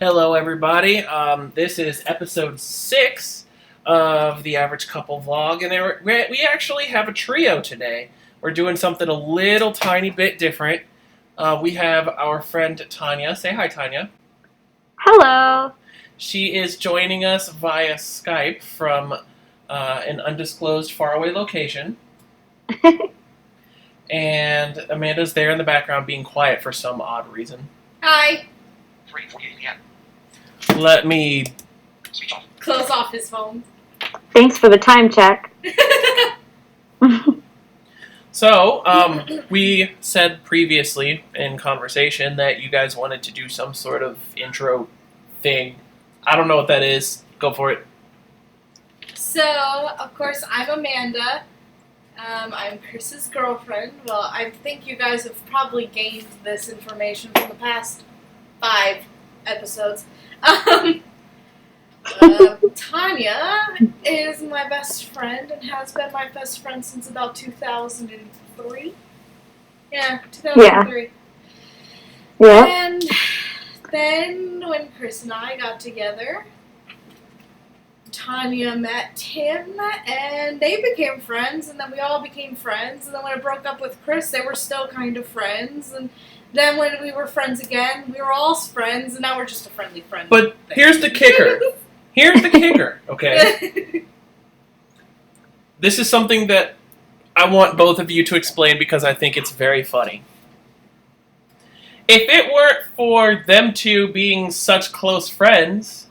Hello, everybody. This is episode 6 of the Average Couple Vlog, and we actually have a trio today. We're doing something a little tiny bit different. We have our friend Tanya. Say hi, Tanya. Hello. She is joining us via Skype from an undisclosed faraway location. And Amanda's there in the background being quiet for some odd reason. Hi. 3:48 p.m. Let me Speech off. Close off his phone. Thanks for the time check. So, we said previously in conversation that you guys wanted to do some sort of intro thing. I don't know what that is. Go for it. So, of course, I'm Amanda. I'm Chris's girlfriend. Well, I think you guys have probably gained this information from the past 5 episodes. Tanya is my best friend and has been my best friend since about 2003. Yeah, 2003. Yeah. And then when Chris and I got together, Tanya met him and they became friends, and then we all became friends, and then when I broke up with Chris, they were still kind of friends, and then when we were friends again, we were all friends, and now we're just a friendly friend. But here's the kicker. Here's the kicker, okay? This is something that I want both of you to explain because I think it's very funny. If it weren't for them two being such close friends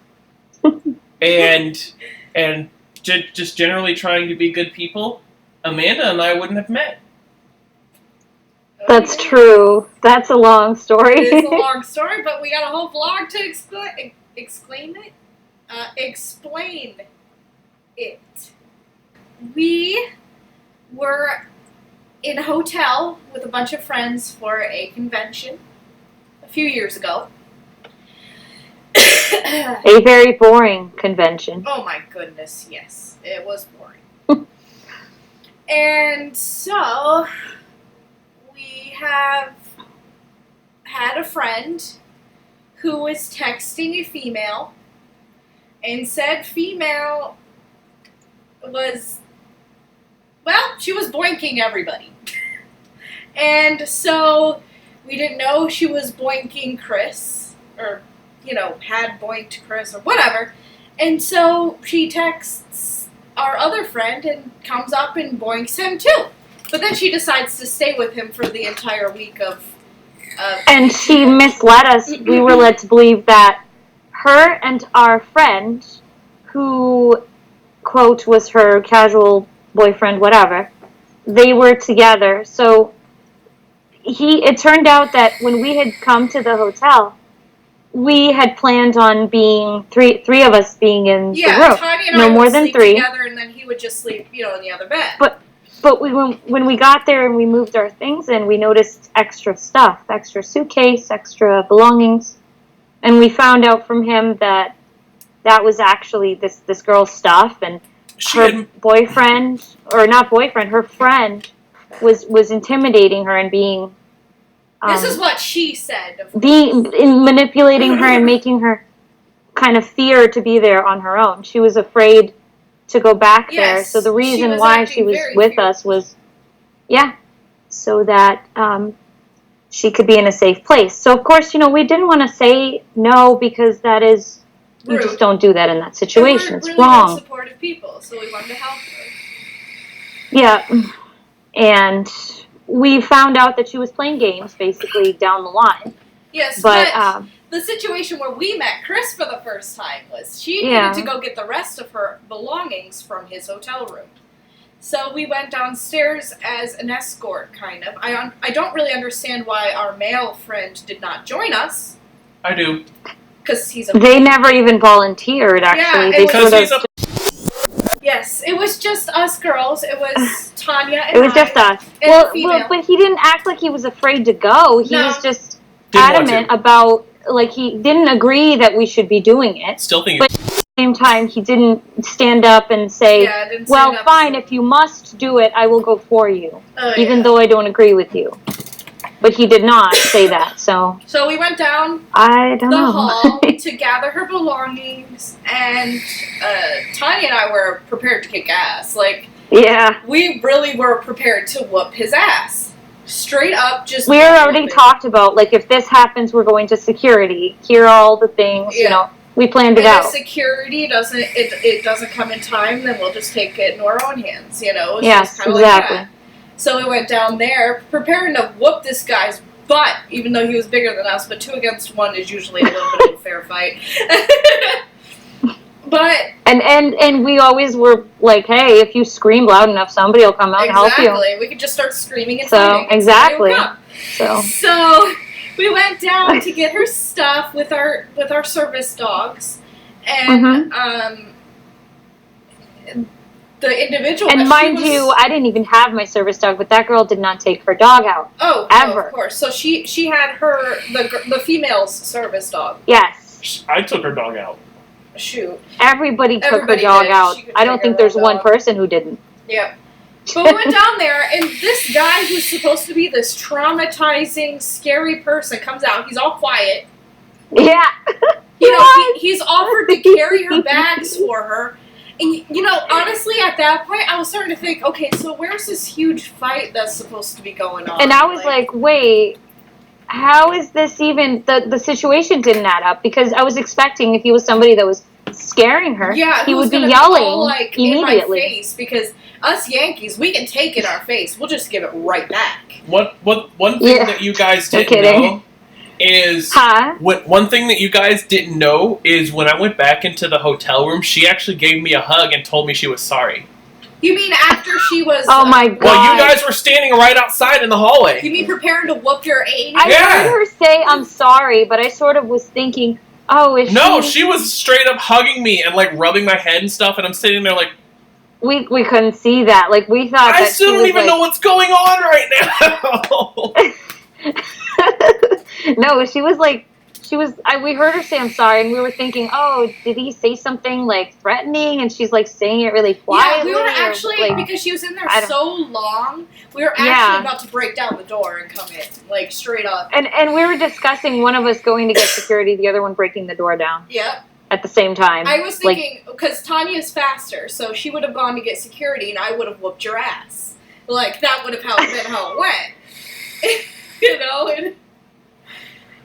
and just generally trying to be good people, Amanda and I wouldn't have met. That's true. That's a long story. It is a long story, but we got a whole vlog to explain it. We were in a hotel with a bunch of friends for a convention a few years ago. A very boring convention. Oh my goodness, yes. It was boring. And so, we have had a friend who was texting a female, and said female was, well, she was boinking everybody. And so, we didn't know she was boinking Chris, or, had boinked Chris, or whatever. And so, she texts our other friend and comes up and boinks him too. But then she decides to stay with him for the entire week of... And she misled us. We were led to believe that her and our friend, who, quote, was her casual boyfriend, whatever, they were together. So it turned out that when we had come to the hotel, we had planned on being three of us being in the room. Tanya and no I more would than sleep 3 together, and then he would just sleep, in the other bed. But when we got there and we moved our things in, we noticed extra stuff, extra suitcase, extra belongings, and we found out from him that was actually this girl's stuff, and her boyfriend, or not boyfriend, her friend was intimidating her and being... this is what she said. Manipulating her and making her kind of fear to be there on her own. She was afraid to go back there. So the reason why she was with us was, so that she could be in a safe place. So, of course, we didn't want to say no because that is... rude. You just don't do that in that situation. It's really wrong. Supportive people, so we wanted to help her. Yeah. And we found out that she was playing games, basically, down the line. Yes, but the situation where we met Chris for the first time was she needed to go get the rest of her belongings from his hotel room. So we went downstairs as an escort, kind of. I don't really understand why our male friend did not join us. I do. Because he's a... They never even volunteered, actually. Yeah, because he's a... Yes, it was just us girls. It was Tanya and It was just us. Well, but he didn't act like he was afraid to go. He was just adamant about, he didn't agree that we should be doing it. Still think but at the same time, he didn't stand up and say, well, fine, if you must do it, I will go for you, even though I don't agree with you. but he did not say that. So we went down I don't the know. hall to gather her belongings, and Tanya and I were prepared to kick ass. Like, Yeah. we really were prepared to whoop his ass. Straight up, just... We already talked about, like, if this happens, we're going to security. Here are all the things, you know. We planned it out. If security doesn't come in time, then we'll just take it into our own hands, you know? It's Yes, just exactly. like that. So we went down there, preparing to whoop this guy's butt, even though he was bigger than us, but 2 against 1 is usually a little bit of a fair fight. But... And we always were like, hey, if you scream loud enough, somebody will come out and help you. Exactly. We could just start screaming and So, fighting. exactly. So we went down to get her stuff with our service dogs, and the individual. And mind you, I didn't even have my service dog, but that girl did not take her dog out. Oh, ever. Of course. So she had the female's service dog. Yes. I took her dog out. Shoot. Everybody took Everybody her dog did. out. I don't think there's one dog. person who didn't. Yep. But we went down there, and this guy who's supposed to be this traumatizing, scary person comes out. He's all quiet. Yeah. You know, he's offered to carry her bags for her. And, you know, honestly, at that point, I was starting to think, okay, so where's this huge fight that's supposed to be going on? And I was like, wait, how is this even, the situation didn't add up, because I was expecting if he was somebody that was scaring her, he would be yelling all, like, immediately. in my face, because us Yankees, we can take it in our face. We'll just give it right back. One thing that you guys didn't know is one thing that you guys didn't know is when I went back into the hotel room, she actually gave me a hug and told me she was sorry. You mean after she was... Oh my God. Well, you guys were standing right outside in the hallway. You mean preparing to whoop your aid? I heard her say, I'm sorry, but I sort of was thinking, oh, is she was straight up hugging me and, like, rubbing my head and stuff, and I'm sitting there like... We couldn't see that. Like, we thought I still don't even know what's going on right now! No, she was like... we heard her say, I'm sorry, and we were thinking, oh, did he say something, like, threatening? And she's, like, saying it really quietly. Yeah, we were actually, because she was in there so long, we were actually about to break down the door and come in, like, straight up. And we were discussing one of us going to get security, the other one breaking the door down. Yep. At the same time. I was thinking, because Tanya's faster, so she would have gone to get security, and I would have whooped your ass. Like, that would have been how it went. You know?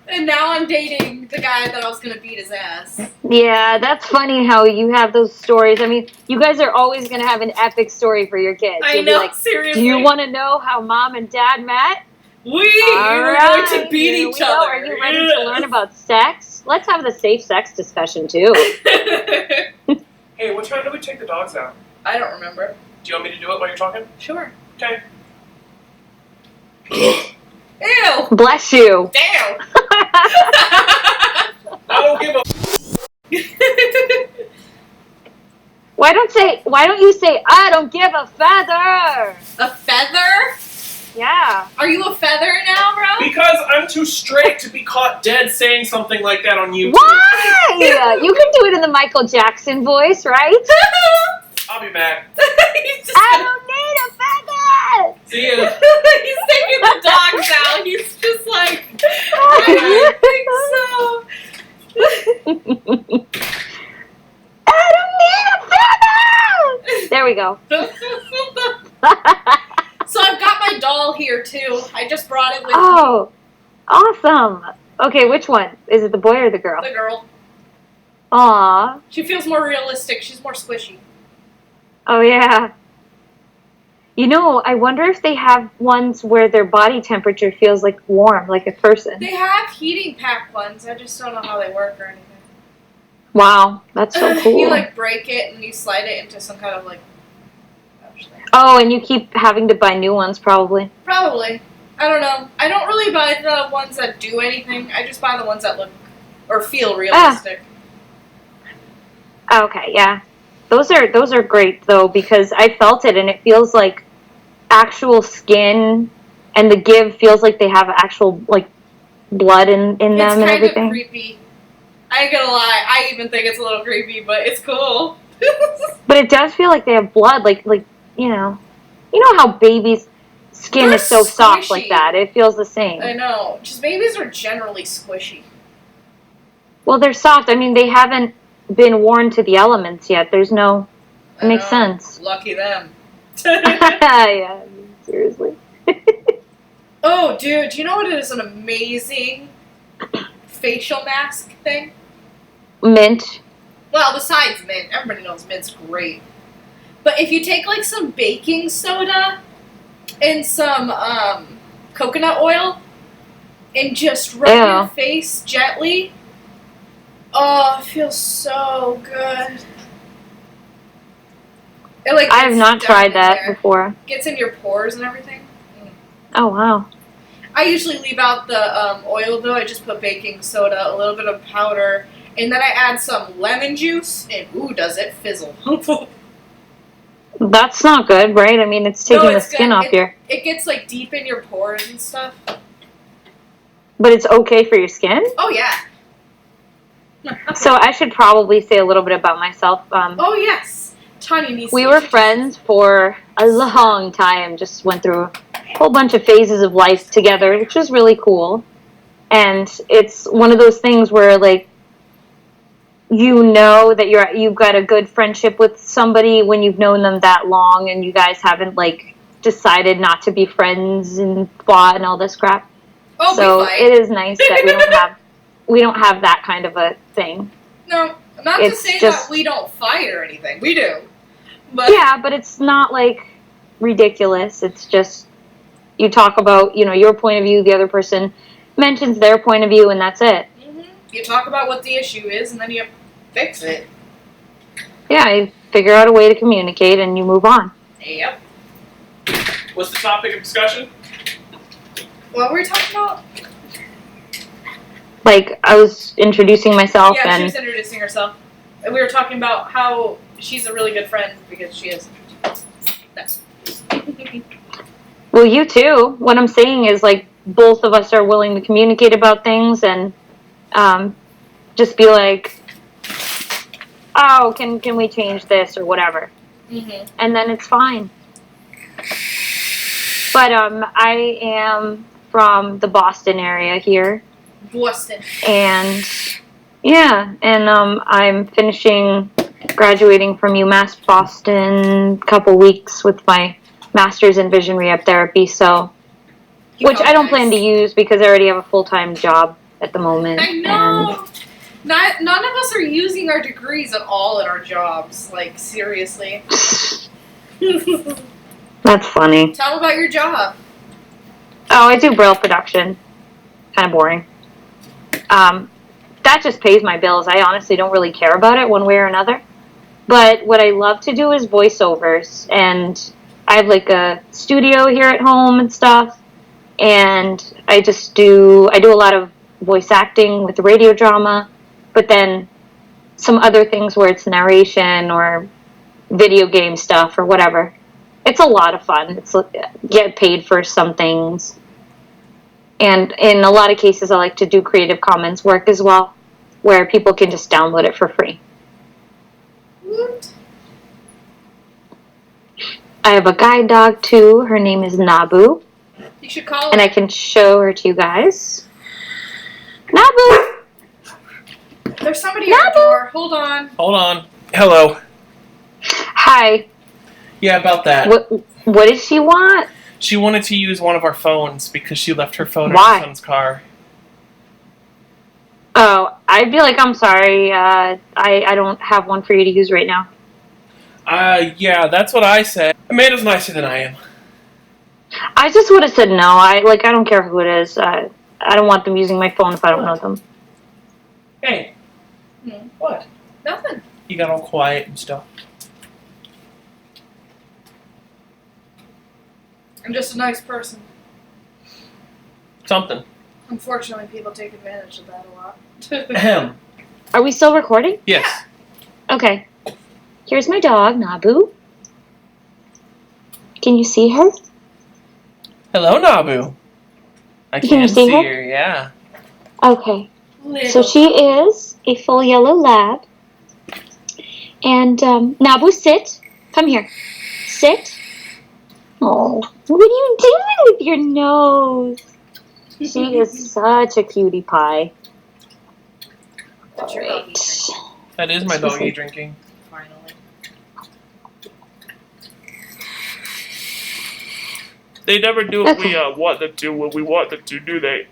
And now I'm dating the guy that I was going to beat his ass. Yeah, that's funny how you have those stories. I mean, you guys are always going to have an epic story for your kids. I know, seriously. Do you want to know how Mom and Dad met? We were going to beat each other. Are you ready to learn about sex? Let's have the safe sex discussion, too. Hey, what time do we take the dogs out? I don't remember. Do you want me to do it while you're talking? Sure. Okay. Ew! Bless you. Damn! I don't give a... Why don't you say, I don't give a feather? A feather? Yeah. Are you a feather now, bro? Because I'm too straight to be caught dead saying something like that on YouTube. Why? You can do it in the Michael Jackson voice, right? I'll be back. I don't need a feather! See you. He's taking the dogs out. He's just like, I don't think so. I don't need a feather! There we go. So I've got my doll here, too. I just brought it with me. Oh, awesome. Okay, which one? Is it the boy or the girl? The girl. Aw. She feels more realistic. She's more squishy. Oh, yeah. You know, I wonder if they have ones where their body temperature feels like warm, like a person. They have heating pack ones. I just don't know how they work or anything. Wow, that's so cool. You, like, break it and you slide it into some kind of, like... Oh, and you keep having to buy new ones, probably. Probably. I don't know. I don't really buy the ones that do anything. I just buy the ones that look or feel realistic. Okay, yeah. Those are great, though, because I felt it, and it feels like actual skin, and the give feels like they have actual, like, blood in them and everything. It's kind of creepy. I ain't gonna lie. I even think it's a little creepy, but it's cool. But it does feel like they have blood, like you know how babies, skin They're is so soft like squishy. that. It feels the same. I know. Just babies are generally squishy. Well, they're soft. I mean, they haven't been worn to the elements yet. There's no... It I makes know. sense. Lucky them. Yeah, seriously. Oh, dude, do you know what is an amazing facial mask thing? Mint. Well, besides mint, everybody knows mint's great. But if you take like some baking soda and some coconut oil and just rub Ew. your face gently, oh, it feels so good. It, like, I have gets not down tried in that there. before. Gets in your pores and everything. Oh, wow. I usually leave out the oil though. I just put baking soda, a little bit of powder, and then I add some lemon juice, and ooh, does it fizzle. That's not good, right? I mean, it's taking the it's skin good. off your... It gets like deep in your pores and stuff. But it's okay for your skin? Oh yeah. So I should probably say a little bit about myself. Oh yes. Tanya needs We to were introduce friends for a long time. Just went through a whole bunch of phases of life together, which was really cool. And it's one of those things where, like, you know that you've got a good friendship with somebody when you've known them that long, and you guys haven't like decided not to be friends and fought and all this crap. Oh, So we fight. it is nice that we don't have that kind of a thing. No, not It's to say just- that we don't fight or anything. We do. But Yeah, but it's not like ridiculous. It's just you talk about, your point of view, the other person mentions their point of view, and that's it. you talk about what the issue is, and then you fix it. Yeah, you figure out a way to communicate and you move on. Yep. What's the topic of discussion? What were we talking about? Like, I was introducing myself Yeah, she and was introducing herself. And we were talking about how she's a really good friend because she is. That's. well, you too. What I'm saying is, like, both of us are willing to communicate about things and just be like, oh, can we change this or whatever, and then it's fine. But I am from the Boston area here, Bostin. and yeah, and I'm graduating from UMass Boston a couple weeks with my master's in vision rehab therapy. So, which I don't plan to use because I already have a full-time job at the moment. I know. None of us are using our degrees at all in our jobs. Like, seriously. That's funny. Tell them about your job. Oh, I do Braille production. Kind of boring. That just pays my bills. I honestly don't really care about it one way or another. But what I love to do is voiceovers. And I have like a studio here at home and stuff. And I do a lot of voice acting with the radio drama. But then some other things where it's narration or video game stuff or whatever. It's a lot of fun. It's get paid for some things. And in a lot of cases, I like to do Creative Commons work as well, where people can just download it for free. What? I have a guide dog, too. Her name is Nabu. You should call And her. I can show her to you guys. Nabu! There's somebody at the door. Hold on. Hold on. Hello. Hi. Yeah, about that. What did she want? She wanted to use one of our phones because she left her phone in Why? her son's car. Oh, I'd be like, I'm sorry. I don't have one for you to use right now. Yeah, that's what I said. Amanda's nicer than I am. I just would have said no. I don't care who it is. I don't want them using my phone if I don't know them. Hey. What? Nothing. You got all quiet and stuff. I'm just a nice person. Something. Unfortunately, people take advantage of that a lot. Ahem. Are we still recording? Yes. Okay. Here's my dog, Nabu. Can you see her? Hello, Nabu. I Can you can see see her? her, yeah. Okay. Little. So she is a full yellow lab. And Nabu, sit. Come here. Sit. Oh, what are you doing with your nose? She is such a cutie pie. That's your doggy drink, That is my doggy drinking. finally. They never do what we want them to when we want them to, do they?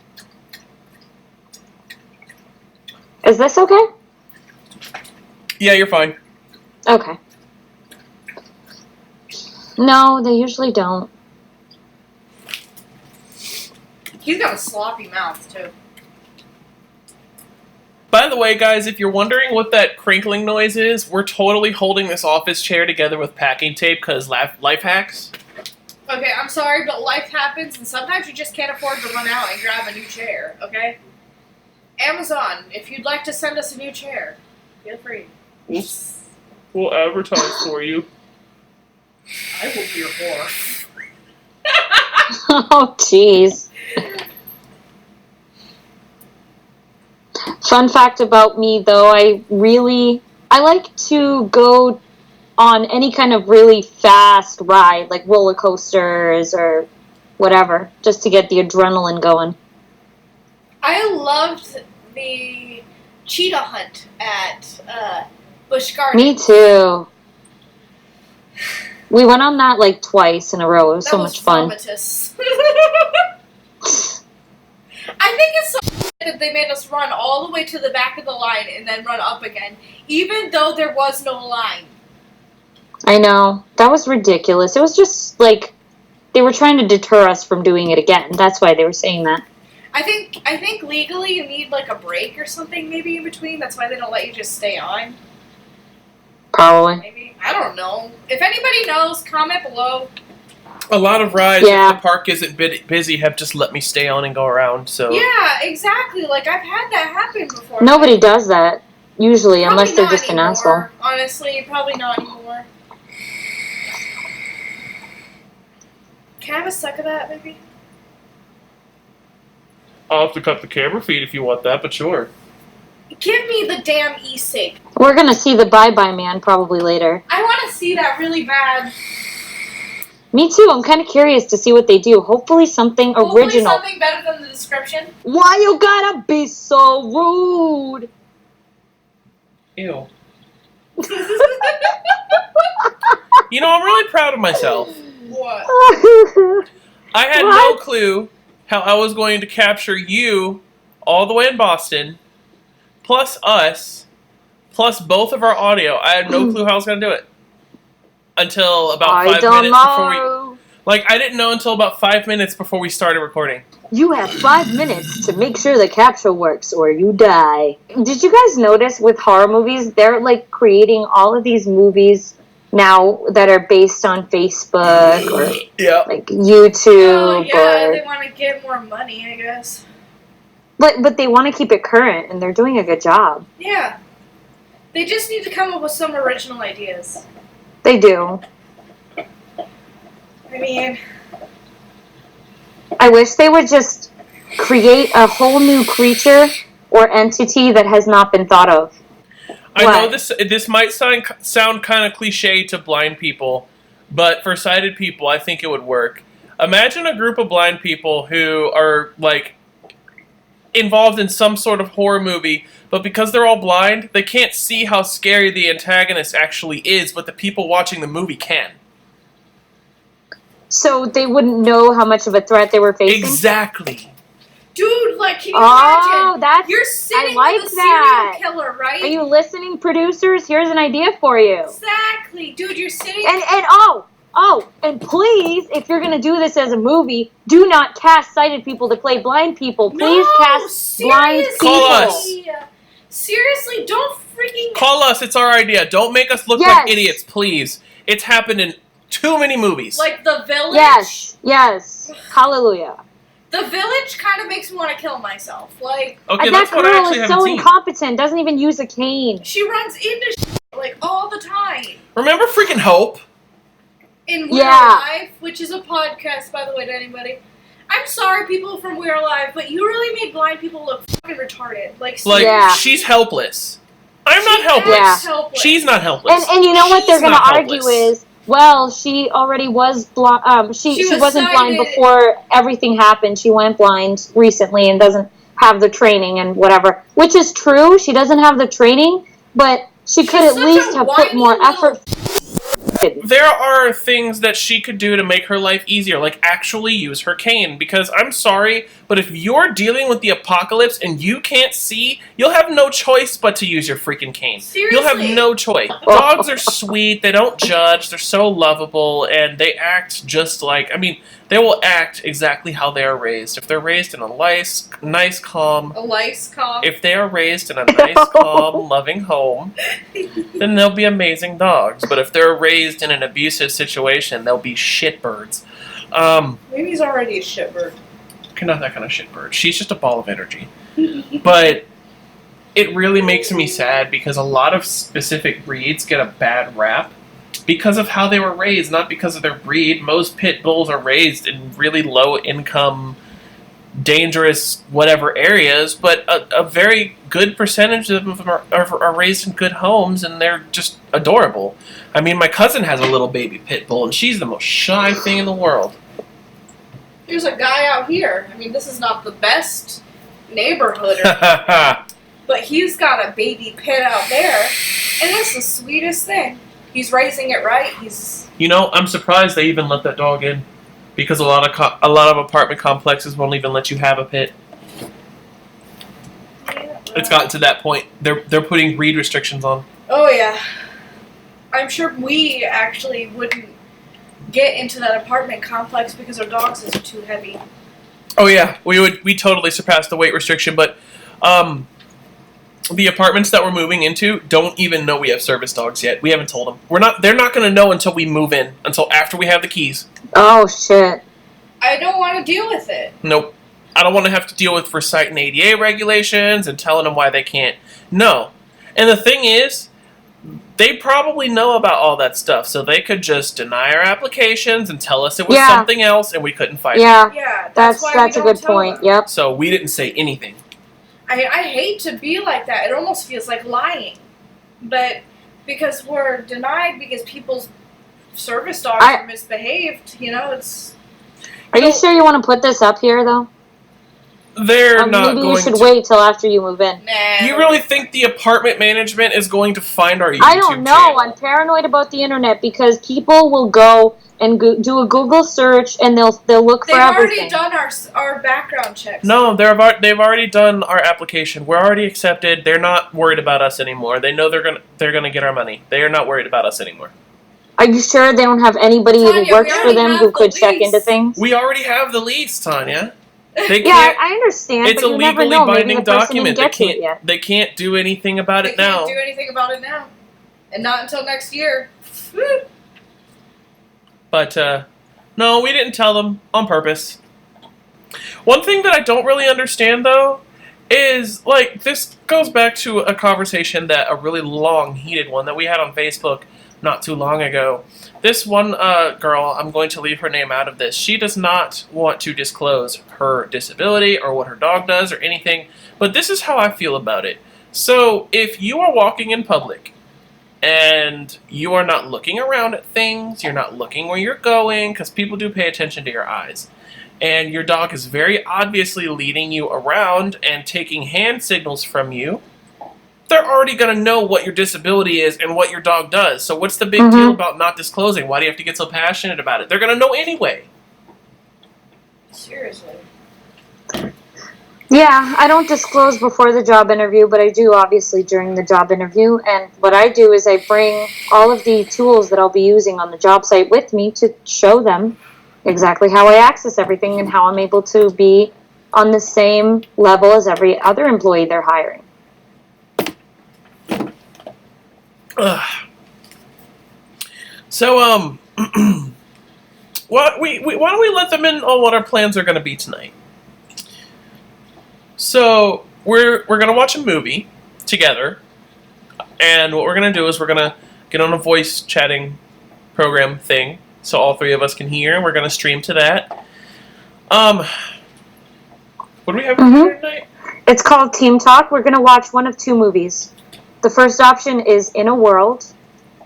Is this okay? Yeah, you're fine. Okay. No, they usually don't. He's got a sloppy mouth, too. By the way, guys, if you're wondering what that crinkling noise is, we're totally holding this office chair together with packing tape because life hacks. Okay, I'm sorry, but life happens, and sometimes you just can't afford to run out and grab a new chair, okay? Amazon, if you'd like to send us a new chair, feel free. We'll advertise for you. I will be your whore. Oh, jeez. Fun fact about me, though, I like to go on any kind of really fast ride, like roller coasters or whatever, just to get the adrenaline going. I loved the cheetah hunt at Busch Gardens. Me too. We went on that like twice in a row. It was That so was much fun. vomitous. I think it's so that they made us run all the way to the back of the line and then run up again, even though there was no line. I know. That was ridiculous. It was just like they were trying to deter us from doing it again. That's why they were saying that. I think legally you need like a break or something maybe in between. That's why they don't let you just stay on. Probably. Maybe. I don't know. If anybody knows, comment below. A lot of rides, Yeah. if the park isn't busy, have just let me stay on and go around. So Yeah, exactly. Like I've had that happen before. Nobody does that, usually, Probably unless they're not just an anymore, asshole. Honestly, probably not anymore. Can I have a suck of that, maybe? I'll have to cut the camera feed if you want that, but sure. Give me the damn e-cig. We're gonna see the Bye Bye Man probably later. I want to see that really bad. Me too. I'm kind of curious to see what they do. Hopefully something Hopefully original. something better than the description. Why you gotta be so rude? Ew. You know, I'm really proud of myself. What? I had no What? clue how I was going to capture you all the way in Boston, plus us, plus both of our audio. I had no clue how I was going to do it. Until about I 5 don't minutes before we... know. Like, I didn't know until about 5 minutes before we started recording. You have 5 minutes to make sure the capture works or you die. Did you guys notice with horror movies, they're like creating all of these movies now that are based on Facebook or Yeah. like YouTube Oh, yeah, or... they want to get more money, I guess. But they want to keep it current and they're doing a good job. Yeah. They just need to come up with some original ideas. They do. I mean, I wish they would just create a whole new creature or entity that has not been thought of. I know What? this might sound kind of cliche to blind people, but for sighted people, I think it would work. Imagine a group of blind people who are, like, involved in some sort of horror movie, but because they're all blind, they can't see how scary the antagonist actually is, but the people watching the movie can. So they wouldn't know how much of a threat they were facing? Exactly. dude, like, can you Oh, imagine? that's... You're sitting like with a that. serial killer, right? Are you listening, producers? Here's an idea for you. Exactly. Dude, you're sitting... And please, if you're going to do this as a movie, do not cast sighted people to play blind people. Please no, cast blind seriously. people. Call us. Seriously, don't freaking... Call us, it's our idea. Don't make us look Yes. like idiots, please. It's happened in too many movies. Like, The Village? Yes. Hallelujah. The Village kind of makes me want to kill myself. Like, Okay, And that's that what I girl actually is haven't so seen. incompetent, doesn't even use a cane. she runs into like, all the time. Remember freaking Hope? In We're Yeah. Alive, which is a podcast, by the way, to anybody. I'm sorry, people from We're Alive, but you really made blind people look fucking retarded. Like, Like, Yeah. she's helpless. I'm not she helpless. acts Yeah. helpless. She's not helpless. And you know what they're She's going to not argue helpless. is Well, she already was blind. She She was wasn't blind sighted. before everything happened. She went blind recently and doesn't have the training and whatever. Which is true. She doesn't have the training, but she could She's at such least a have put whiny more little- effort. There are things that she could do to make her life easier, like actually use her cane. Because I'm sorry, but if you're dealing with the apocalypse and you can't see, you'll have no choice but to use your freaking cane. Seriously. You'll have no choice. Dogs are sweet, they don't judge, they're so lovable, and they act just like, I mean, they will act exactly how they are raised. If they're raised in a nice, calm, A lice calm. if they are raised in a nice, calm, loving home, then they'll be amazing dogs. But if they're raised in an abusive situation, they'll be shitbirds. Maybe he's already a shitbird. Not that kind of shitbird. She's just a ball of energy. But it really makes me sad because a lot of specific breeds get a bad rap because of how they were raised, not because of their breed. Most pit bulls are raised in really low income, dangerous whatever areas, but a very good percentage of them are raised in good homes, and they're just adorable. I mean, my cousin has a little baby pit bull, and she's the most shy thing in the world. There's a guy out here. I mean, this is not the best neighborhood, but he's got a baby pit out there, and that's the sweetest thing. He's raising it right. You know, I'm surprised they even let that dog in, because a lot of apartment complexes won't even let you have a pit. It's gotten to that point. They're putting breed restrictions on. Oh yeah. I'm sure we actually wouldn't get into that apartment complex because our dogs is too heavy. Oh yeah, we totally surpassed the weight restriction, but the apartments that we're moving into don't even know we have service dogs yet. We haven't told them. They're not going to know until we move in, until after we have the keys. Oh shit! I don't want to deal with it. Nope. I don't want to have to deal with Recite and ADA regulations and telling them why they can't. No. And the thing is, they probably know about all that stuff, so they could just deny our applications and tell us it was something else and we couldn't fight it. Yeah, that's why we a don't good tell point. them. Yep. So we didn't say anything. I hate to be like that. It almost feels like lying. But because we're denied because people's service dogs are misbehaved, it's... Are you sure you want to put this up here, though? They're not maybe going you should to... wait till after you move in. Nah. You really think the apartment management is going to find our YouTube I don't know. channel? I'm paranoid about the internet because people will go and do a Google search and they'll look They've for everything. already done our background checks. No, they've already done our application. We're already accepted. They're not worried about us anymore. They know they're gonna get our money. They are not worried about us anymore. Are you sure they don't have anybody Tanya, who works we for already them have who the could check lease. into things? We already have the lease, Tanya. They Yeah, can't. I understand, It's but a you never legally know. Maybe binding the person document. didn't get to it yet. They can't do anything about They it now. can't do anything about it now. And not until next year. Woo. But no, we didn't tell them on purpose. One thing that I don't really understand, though, is, like, this goes back to a conversation that a really long, heated one that we had on Facebook not too long ago. This one girl, I'm going to leave her name out of this. She does not want to disclose her disability or what her dog does or anything, but this is how I feel about it. So, if you are walking in public and you are not looking around at things, you're not looking where you're going, because people do pay attention to your eyes, and your dog is very obviously leading you around and taking hand signals from you, they're already going to know what your disability is and what your dog does. So what's the big deal about not disclosing? Why do you have to get so passionate about it? They're going to know anyway. Seriously. Yeah, I don't disclose before the job interview, but I do obviously during the job interview. And what I do is I bring all of the tools that I'll be using on the job site with me to show them exactly how I access everything and how I'm able to be on the same level as every other employee they're hiring. So, why don't we let them in on what our plans are going to be tonight? So, we're going to watch a movie together, and what we're going to do is we're going to get on a voice chatting program thing, so all three of us can hear, and we're going to stream to that. What do we have for dinner tonight? It's called Team Talk. We're going to watch one of two movies. The first option is In a World,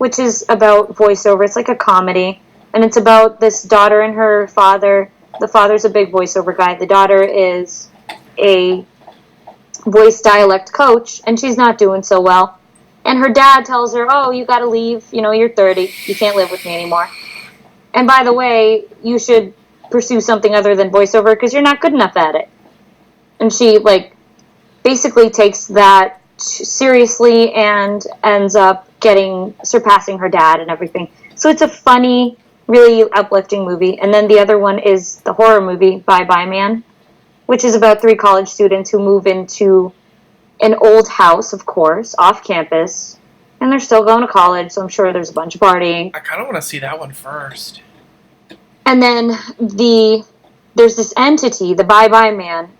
which is about voiceover. It's like a comedy, and it's about this daughter and her father. The father's a big voiceover guy. The daughter is a voice dialect coach, and she's not doing so well. And her dad tells her, oh, you gotta leave, you're 30, you can't live with me anymore. And by the way, you should pursue something other than voiceover because you're not good enough at it. And she, basically takes that seriously and ends up surpassing her dad and everything. So it's a funny, really uplifting movie. And then the other one is the horror movie, Bye Bye Man, which is about 3 college students who move into an old house, of course, off campus, and they're still going to college, so I'm sure there's a bunch of partying. I kind of want to see that one first. And then there's this entity, the Bye Bye Man,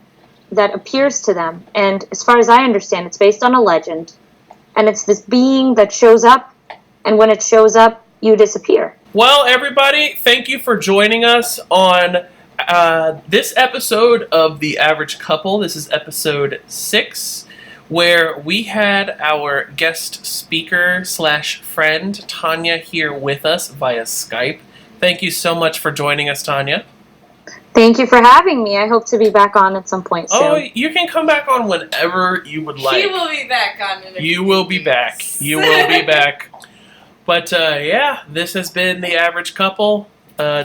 that appears to them, and as far as I understand, it's based on a legend, and it's this being that shows up, and when it shows up, you disappear. Well, everybody, thank you for joining us on this episode of The Average Couple. This is episode 6. Where we had our guest speaker / friend, Tanya, here with us via Skype. Thank you so much for joining us, Tanya. Thank you for having me. I hope to be back on at some point soon. Oh, you can come back on whenever you would like. He will be back on in a You few will be weeks. back. You will be back. But, this has been The Average Couple.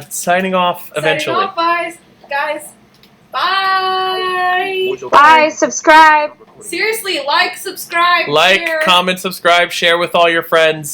Signing off eventually. Signing off, guys. Bye. Bye, subscribe. Seriously, like, subscribe, Like, share. comment, subscribe, share with all your friends.